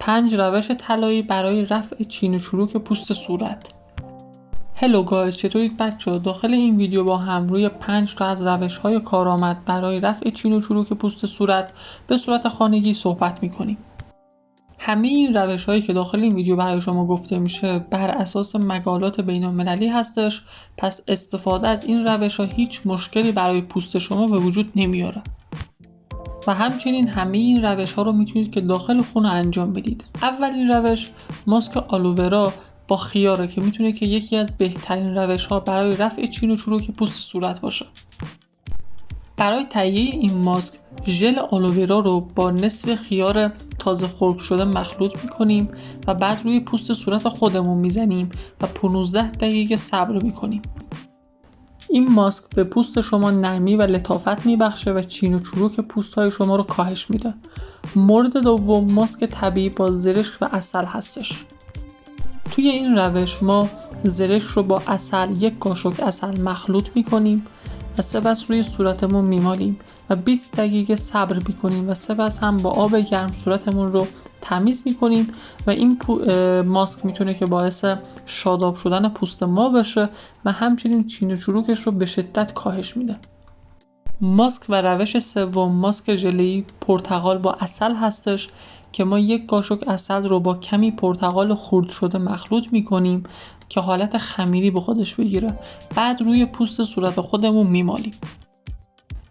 5 روش طلایی برای رفع چین و چروک پوست صورت. هلو گایز، چطورید بچه‌ها؟ داخل این ویدیو با هم روی 5 تا از روش‌های کارآمد برای رفع چین و چروک پوست صورت به صورت خانگی صحبت می‌کنیم. همه این روش‌هایی که داخل این ویدیو برای شما گفته میشه بر اساس مقالات بین‌المللی هستش، پس استفاده از این روش‌ها هیچ مشکلی برای پوست شما به وجود نمیاره. و همچنین همه این روش‌ها رو میتونید که داخل خونه انجام بدید. اولین روش ماسک آلوورا با خیاره که میتونه که یکی از بهترین روش‌ها برای رفع چین و چروک پوست صورت باشه. برای تهیه این ماسک ژل آلوورا رو با نصف خیار تازه خرد شده مخلوط میکنیم و بعد روی پوست صورت خودمون میزنیم و 15 دقیقه صبر میکنیم. این ماسک به پوست شما نرمی و لطافت میبخشه و چین و چروک پوست های شما رو کاهش میده. مورد دوم ماسک طبیعی با زرشک و عسل هستش. توی این روش ما زرشک رو با عسل، 1 قاشق عسل مخلوط میکنیم و سپس روی صورتمون میمالیم و 20 دقیقه صبر میکنیم و سپس هم با آب گرم صورتمون رو تمیز میکنیم و این ماسک میتونه که باعث شاداب شدن پوست ما بشه و همچنین چین و چروکش رو به شدت کاهش میده. ماسک و روش سوم ماسک ژله‌ای پرتقال با عسل هستش که ما 1 قاشق عسل رو با کمی پرتقال خرد شده مخلوط میکنیم که حالت خمیری به خودش بگیره. بعد روی پوست صورت خودمون میمالیم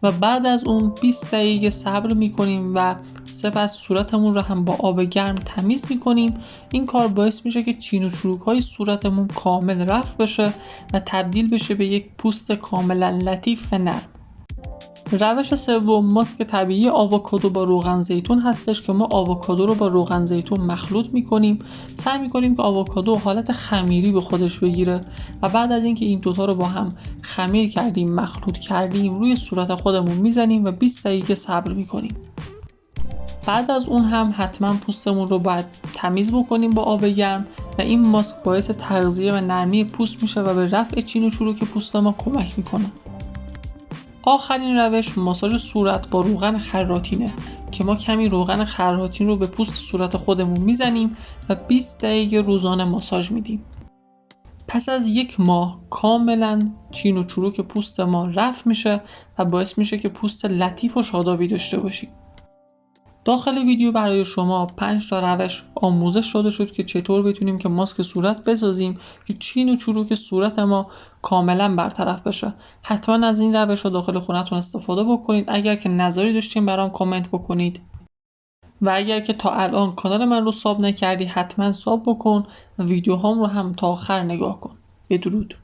و بعد از اون 20 دقیقه صبر میکنیم و سپس صورتمون رو هم با آب گرم تمیز میکنیم. این کار باعث میشه که چین و چروک های صورتمون کامل رفع بشه و تبدیل بشه به یک پوست کاملا لطیف و نرم. روش سوم ماسک طبیعی آووکادو با روغن زیتون هستش که ما آووکادو رو با روغن زیتون مخلوط میکنیم. سعی میکنیم که آووکادو حالت خمیری به خودش بگیره و بعد از اینکه این دوتا رو با هم خمیر کردیم، مخلوط کردیم، روی صورت خودمون میزنیم و 20 دقیقه صبر میکنیم. بعد از اون هم حتما پوستمون رو باید تمیز بکنیم با آب گرم و این ماسک باعث تغذیه و نرمی پوست میشه و به رفع چین و چروک پوست ما کمک میکنه. آخرین روش ماساژ صورت با روغن خراطینه که ما کمی روغن خراطین رو به پوست صورت خودمون میزنیم و 20 دقیقه روزانه ماساژ میدیم. پس از 1 ماه کاملا چین و چروک پوست ما رفع میشه و باعث میشه که پوست لطیف و شادابی داشته باشیم. داخل ویدیو برای شما 5 تا روش آموزش داده شد که چطور بتونیم که ماسک صورت بسازیم که چین و چروک صورت ما کاملا برطرف بشه. حتما از این روش ها داخل خونتون استفاده بکنید. اگر که نظری داشتین برام کامنت بکنید و اگر که تا الان کانال من رو ساب نکردی حتما ساب بکن و ویدیوهام رو هم تا آخر نگاه کن. بدرود.